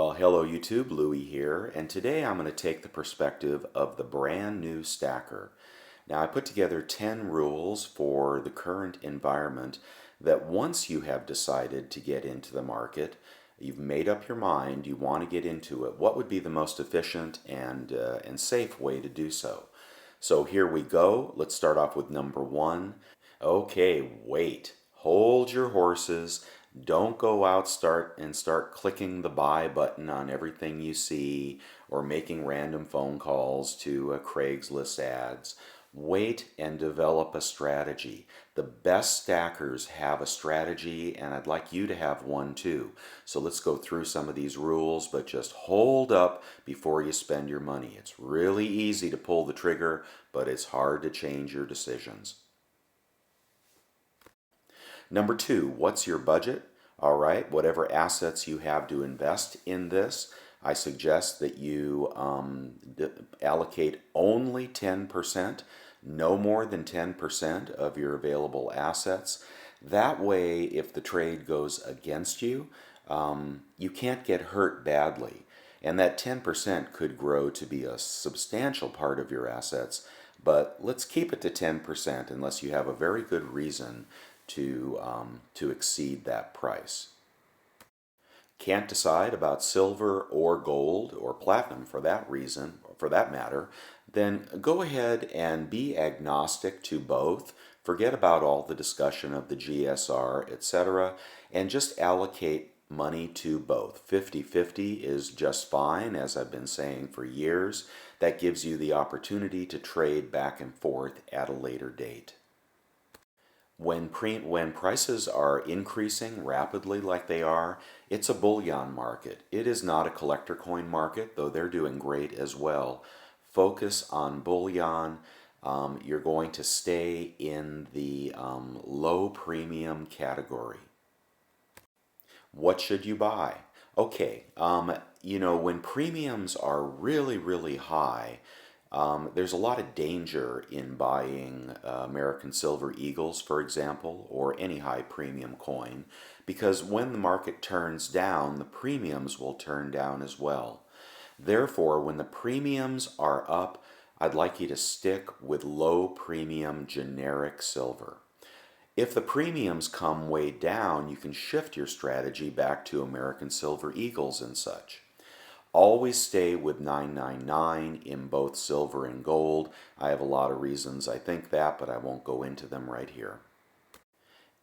Well, hello YouTube, Louie here, and today I'm going to take the perspective of the brand new stacker. Now, I put together 10 rules for the current environment that once you have decided to get into the market, you've made up your mind, you want to get into it, what would be the most efficient and safe way to do so? So here we go. Let's start off with number one. Okay, wait. Hold your horses. Don't go out start clicking the buy button on everything you see or making random phone calls to Craigslist ads. Wait and develop a strategy. The best stackers have a strategy, and I'd like you to have one too. So let's go through some of these rules, but just hold up before you spend your money. It's really easy to pull the trigger, but it's hard to change your decisions. Number two, what's your budget? All right, whatever assets you have to invest in this, I suggest that you allocate only 10%, no more than 10% of your available assets. That way, if the trade goes against you, you can't get hurt badly. And that 10% could grow to be a substantial part of your assets, but let's keep it to 10% unless you have a very good reason to exceed that price. Can't decide about silver or gold or platinum for that reason, for that matter, then go ahead and be agnostic to both. Forget about all the discussion of the GSR, etc., and just allocate money to both. 50-50 is just fine, as I've been saying for years. That gives you the opportunity to trade back and forth at a later date. When prices are increasing rapidly like they are, it's a bullion market. It is not a collector coin market, though they're doing great as well. Focus on bullion. You're going to stay in the low premium category. What should you buy? Okay, when premiums are really, really high, there's a lot of danger in buying American Silver Eagles, for example, or any high premium coin, because when the market turns down, the premiums will turn down as well. Therefore, when the premiums are up, I'd like you to stick with low premium generic silver. If the premiums come way down, you can shift your strategy back to American Silver Eagles and such. Always stay with 999 in both silver and gold. I have a lot of reasons I think that, but I won't go into them right here.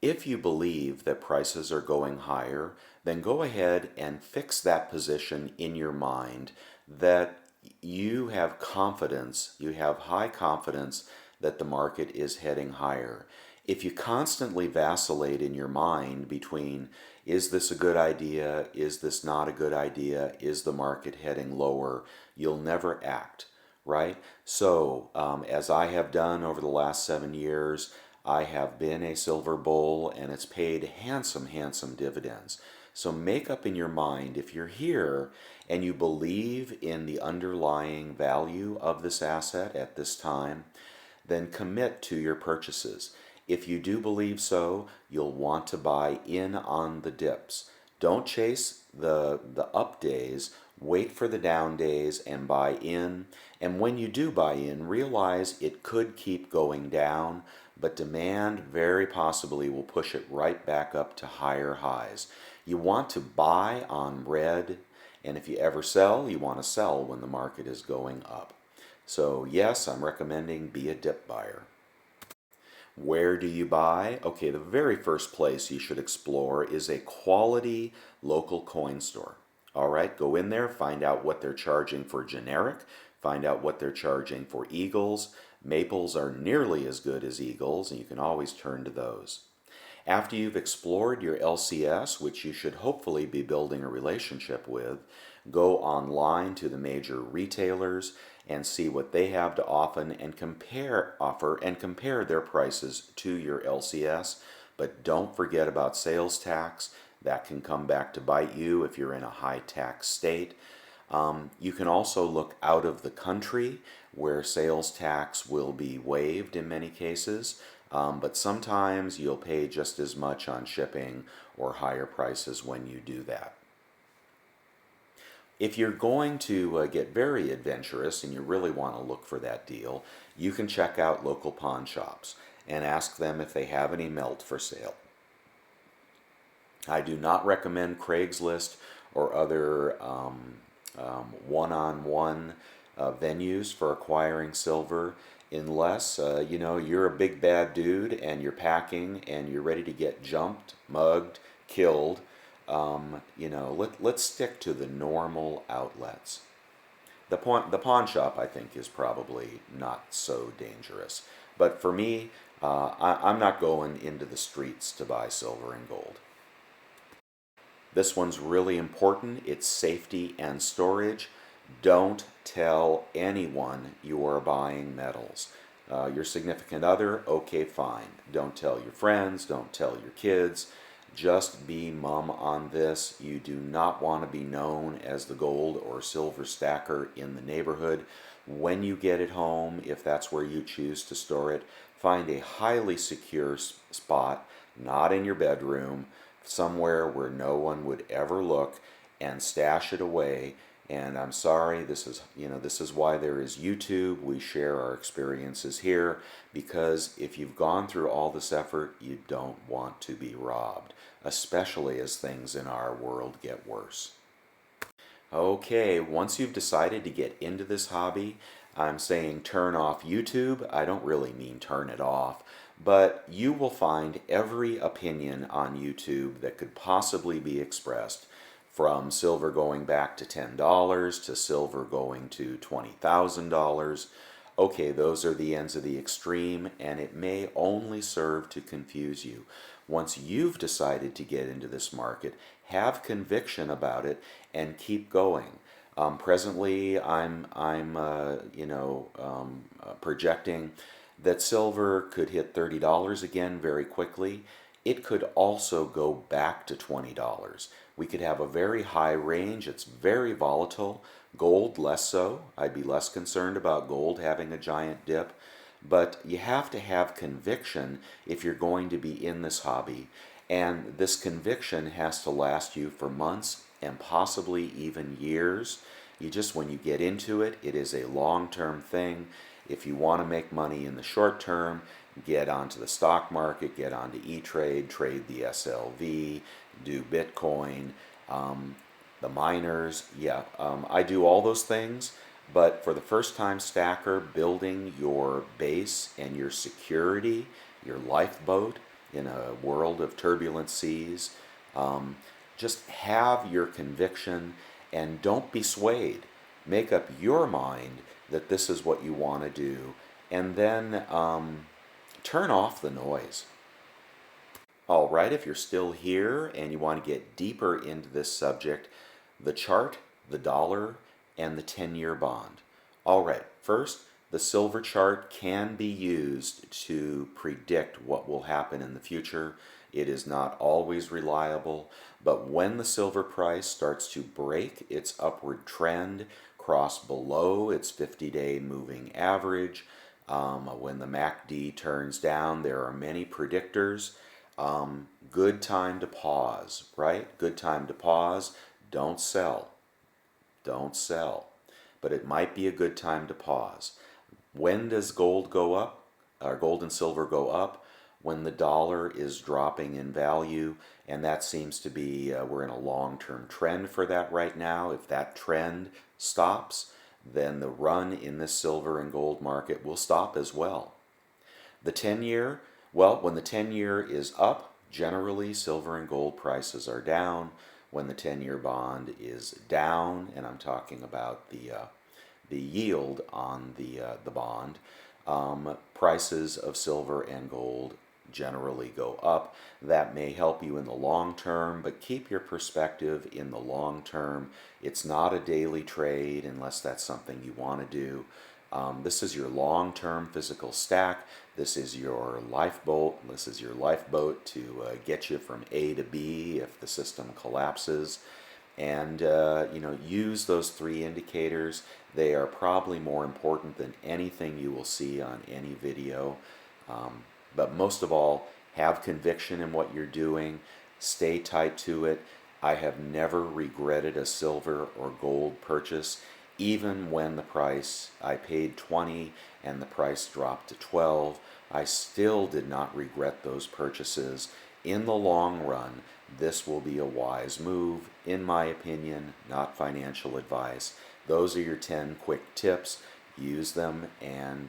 If you believe that prices are going higher, then go ahead and fix that position in your mind that you have confidence, you have high confidence that the market is heading higher. If you constantly vacillate in your mind between, is this a good idea, is this not a good idea, is the market heading lower, you'll never act, right? So, as I have done over the last 7 years, I have been a silver bull and it's paid handsome, handsome dividends. So make up in your mind, if you're here and you believe in the underlying value of this asset at this time, then commit to your purchases. If you do believe so, you'll want to buy in on the dips. Don't chase the up days, wait for the down days and buy in. And when you do buy in, realize it could keep going down, but demand very possibly will push it right back up to higher highs. You want to buy on red, and if you ever sell, you want to sell when the market is going up. So yes, I'm recommending be a dip buyer. Where do you buy? Okay, the very first place you should explore is a quality local coin store. All right, go in there, find out what they're charging for generic, find out what they're charging for Eagles. Maples are nearly as good as Eagles, and you can always turn to those. After you've explored your LCS, which you should hopefully be building a relationship with, go online to the major retailers and see what they have to offer and compare their prices to your LCS. But don't forget about sales tax. That can come back to bite you if you're in a high tax state. You can also look out of the country where sales tax will be waived in many cases, but sometimes you'll pay just as much on shipping or higher prices when you do that. If you're going to get very adventurous and you really want to look for that deal, you can check out local pawn shops and ask them if they have any melt for sale. I do not recommend Craigslist or other one-on-one venues for acquiring silver unless you know, you're a big bad dude and you're packing and you're ready to get jumped, mugged, killed. You know, let's stick to the normal outlets. The pawn shop, I think, is probably not so dangerous. But for me, I'm not going into the streets to buy silver and gold. This one's really important. It's safety and storage. Don't tell anyone you are buying metals. Your significant other, okay, fine. Don't tell your friends, don't tell your kids. Just be mum on this. You do not want to be known as the gold or silver stacker in the neighborhood. When you get it home, if that's where you choose to store it, find a highly secure spot, not in your bedroom, somewhere where no one would ever look, and stash it away. And I'm sorry, this is why there is YouTube. We share our experiences here, because if you've gone through all this effort, you don't want to be robbed, especially as things in our world get worse. Okay, once you've decided to get into this hobby, I'm saying turn off YouTube. I don't really mean turn it off, but you will find every opinion on YouTube that could possibly be expressed, from silver going back to $10 to silver going to $20,000. Okay, those are the ends of the extreme, and it may only serve to confuse you. Once you've decided to get into this market, have conviction about it and keep going. Presently, I'm projecting that silver could hit $30 again very quickly. It could also go back to $20. We could have a very high range. It's very volatile. Gold, less so. I'd be less concerned about gold having a giant dip. But you have to have conviction if you're going to be in this hobby. And this conviction has to last you for months and possibly even years. When you get into it, it is a long-term thing. If you want to make money in the short term, get onto the stock market, get onto E-Trade, trade the SLV, do Bitcoin, the miners. Yeah, I do all those things. But for the first-time stacker, building your base and your security, your lifeboat in a world of turbulent seas, just have your conviction and don't be swayed. Make up your mind that this is what you want to do, and then turn off the noise. All right, if you're still here and you want to get deeper into this subject, the chart, the dollar, and the 10-year bond. All right, first, the silver chart can be used to predict what will happen in the future. It is not always reliable, but when the silver price starts to break its upward trend, cross below its 50-day moving average, when the MACD turns down, there are many predictors. Good time to pause, right? Good time to pause. Don't sell. Don't sell. But it might be a good time to pause. When does gold go up, or gold and silver go up? When the dollar is dropping in value, and that seems to be, we're in a long-term trend for that right now. If that trend stops, then the run in this silver and gold market will stop as well. The 10-year, well, when the 10-year is up, generally silver and gold prices are down. When the 10-year bond is down, and I'm talking about the yield on the bond, prices of silver and gold generally go up. That may help you in the long term, but keep your perspective in the long term. It's not a daily trade unless that's something you want to do. This is your long-term physical stack. This is your lifeboat. This is your lifeboat to get you from A to B if the system collapses. And use those three indicators. They are probably more important than anything you will see on any video. But most of all, have conviction in what you're doing. Stay tight to it. I have never regretted a silver or gold purchase, even when the price I paid 20 and the price dropped to 12. I still did not regret those purchases. In the long run, this will be a wise move, in my opinion, not financial advice. Those are your 10 quick tips. Use them and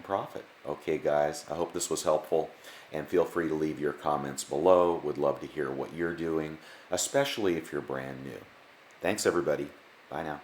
profit. Okay, guys, I hope this was helpful, and feel free to leave your comments below. Would love to hear what you're doing, especially if you're brand new. Thanks, everybody. Bye now.